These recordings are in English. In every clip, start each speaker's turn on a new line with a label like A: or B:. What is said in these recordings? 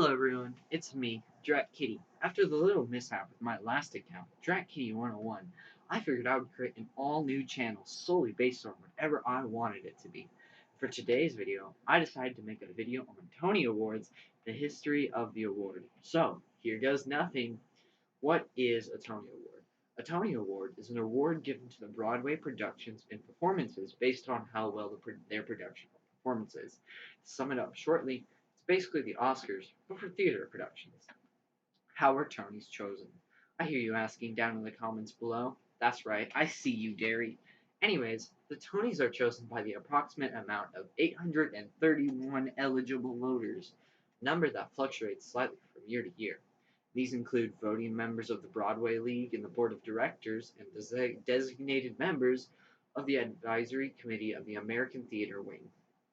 A: Hello everyone, it's me, Drat Kitty. After the little mishap with my last account, Drat Kitty 101, I figured I would create an all-new channel solely based on whatever I wanted it to be. For today's video, I decided to make a video on Tony Awards, the history of the award. So, here goes nothing. What is a Tony Award? A Tony Award is an award given to the Broadway productions and performances based on how well their production or performance is. To sum it up shortly, it's basically the Oscars, but for theater productions. How are Tonys chosen? I hear you asking down in the comments below. That's right, I see you, Derry. Anyways, the Tonys are chosen by the approximate amount of 831 eligible voters, a number that fluctuates slightly from year to year. These include voting members of the Broadway League and the Board of Directors and designated members of the Advisory Committee of the American Theater Wing,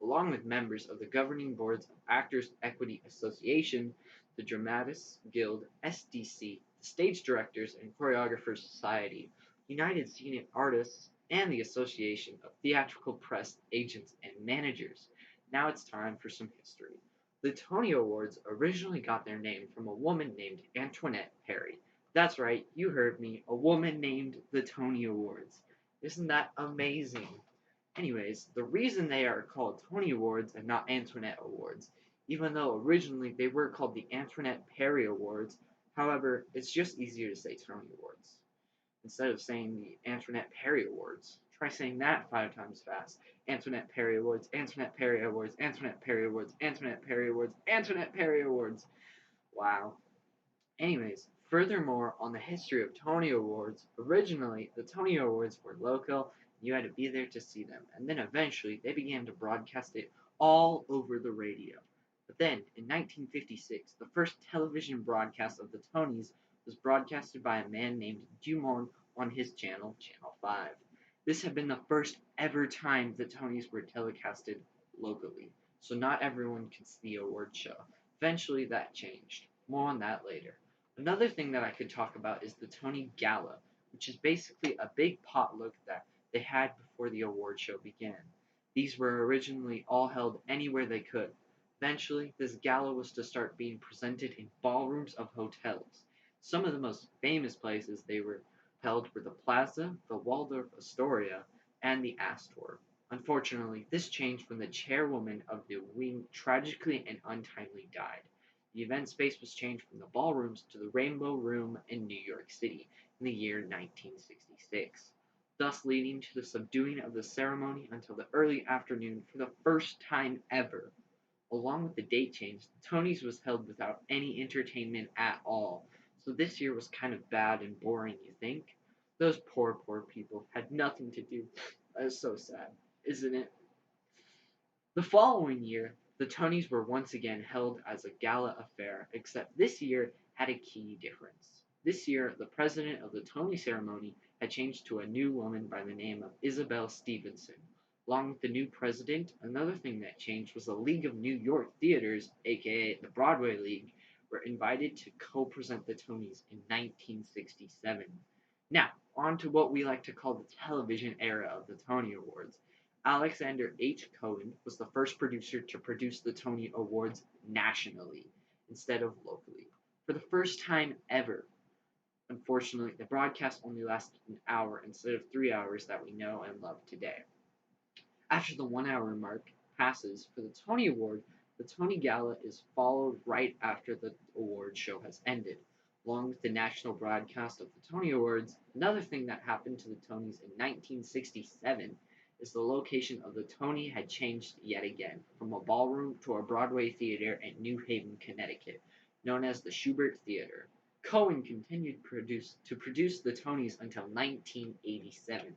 A: along with members of the governing boards of Actors Equity Association, the Dramatists Guild, SDC, the Stage Directors and Choreographers Society, United Scenic Artists, and the Association of Theatrical Press Agents and Managers. Now it's time for some history. The Tony Awards originally got their name from a woman named Antoinette Perry. That's right, you heard me, a woman named the Tony Awards. Isn't that amazing? Anyways, the reason they are called Tony Awards and not Antoinette Awards, even though originally they were called the Antoinette Perry Awards, however, it's just easier to say Tony Awards. Instead of saying the Antoinette Perry Awards, try saying that 5 times fast. Antoinette Perry Awards, Antoinette Perry Awards, Antoinette Perry Awards, Antoinette Perry Awards, Antoinette Perry Awards. Wow. Anyways, furthermore, on the history of Tony Awards, originally the Tony Awards were local, you had to be there to see them, and then eventually they began to broadcast it all over the radio. But then, in 1956, the first television broadcast of the Tonys was broadcasted by a man named Dumont on his channel, Channel 5. This had been the first ever time the Tonys were telecasted locally, so not everyone could see the award show. Eventually that changed. More on that later. Another thing that I could talk about is the Tony Gala, which is basically a big potluck that they had before the award show began. These were originally all held anywhere they could. Eventually, this gala was to start being presented in ballrooms of hotels. Some of the most famous places they were held were the Plaza, the Waldorf Astoria, and the Astor. Unfortunately, this changed when the chairwoman of the wing tragically and untimely died. The event space was changed from the ballrooms to the Rainbow Room in New York City in the year 1966, thus leading to the subduing of the ceremony until the early afternoon for the first time ever. Along with the date change, the Tonys was held without any entertainment at all, so this year was kind of bad and boring, you think? Those poor people had nothing to do. That is so sad, isn't it? The following year, the Tonys were once again held as a gala affair, except this year had a key difference. This year, the president of the Tony ceremony had changed to a new woman by the name of Isabel Stevenson. Along with the new president, another thing that changed was the League of New York Theaters, aka the Broadway League, were invited to co-present the Tonys in 1967. Now, on to what we like to call the television era of the Tony Awards. Alexander H. Cohen was the first producer to produce the Tony Awards nationally instead of locally. For the first time ever, unfortunately, the broadcast only lasted an hour instead of 3 hours that we know and love today. After the 1 hour mark passes for the Tony Award, the Tony Gala is followed right after the award show has ended. Along with the national broadcast of the Tony Awards, another thing that happened to the Tonys in 1967 is the location of the Tony had changed yet again, from a ballroom to a Broadway theater in New Haven, Connecticut, known as the Shubert Theater. Cohen continued to produce the Tonys until 1987.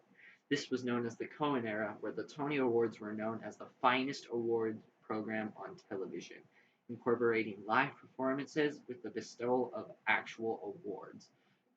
A: This was known as the Cohen era, where the Tony Awards were known as the finest award program on television, incorporating live performances with the bestowal of actual awards.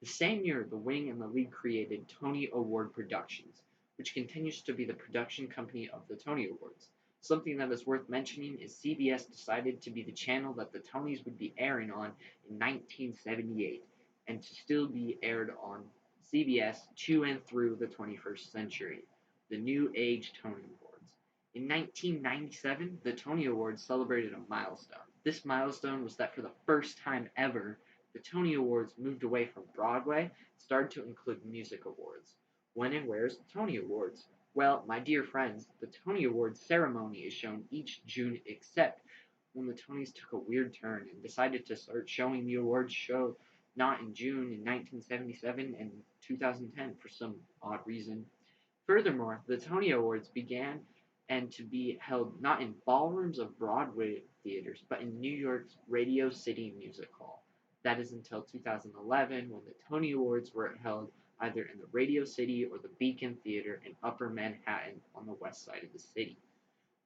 A: The same year, the Wing and the League created Tony Award Productions, which continues to be the production company of the Tony Awards. Something that is worth mentioning is CBS decided to be the channel that the Tonys would be airing on in 1978, and to still be aired on CBS to and through the 21st century, the New Age Tony Awards. In 1997, the Tony Awards celebrated a milestone. This milestone was that for the first time ever, the Tony Awards moved away from Broadway and started to include music awards. When and where's the Tony Awards? Well, my dear friends, the Tony Awards ceremony is shown each June except when the Tonys took a weird turn and decided to start showing the awards show not in June in 1977 and 2010 for some odd reason. Furthermore, the Tony Awards began and to be held not in ballrooms of Broadway theaters, but in New York's Radio City Music Hall. That is until 2011, when the Tony Awards were held either in the Radio City or the Beacon Theater in Upper Manhattan on the west side of the city.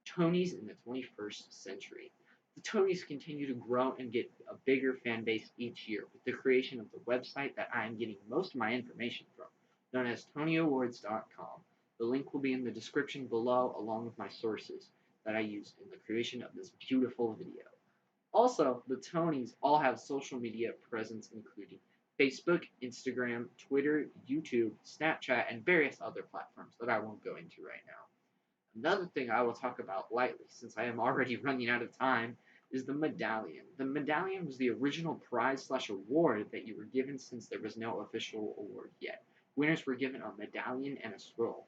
A: Tonys in the 21st century. The Tonys continue to grow and get a bigger fan base each year with the creation of the website that I am getting most of my information from, known as TonyAwards.com. The link will be in the description below along with my sources that I used in the creation of this beautiful video. Also, the Tonys all have social media presence including Facebook, Instagram, Twitter, YouTube, Snapchat, and various other platforms that I won't go into right now. Another thing I will talk about lightly, since I am already running out of time, is the medallion. The medallion was the original prize/award that you were given since there was no official award yet. Winners were given a medallion and a scroll.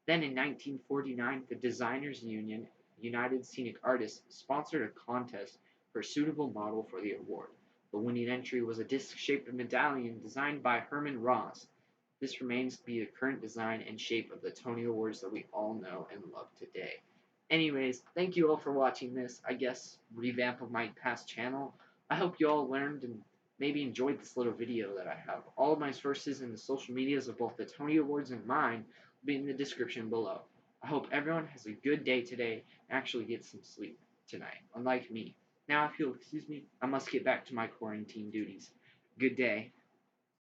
A: Then in 1949, the Designers Union, United Scenic Artists, sponsored a contest for a suitable model for the award. The winning entry was a disc-shaped medallion designed by Herman Ross. This remains to be the current design and shape of the Tony Awards that we all know and love today. Anyways, thank you all for watching this, I guess, revamp of my past channel. I hope you all learned and maybe enjoyed this little video that I have. All of my sources and the social medias of both the Tony Awards and mine will be in the description below. I hope everyone has a good day today and actually gets some sleep tonight, unlike me. Now, if you'll excuse me, I must get back to my quarantine duties. Good day.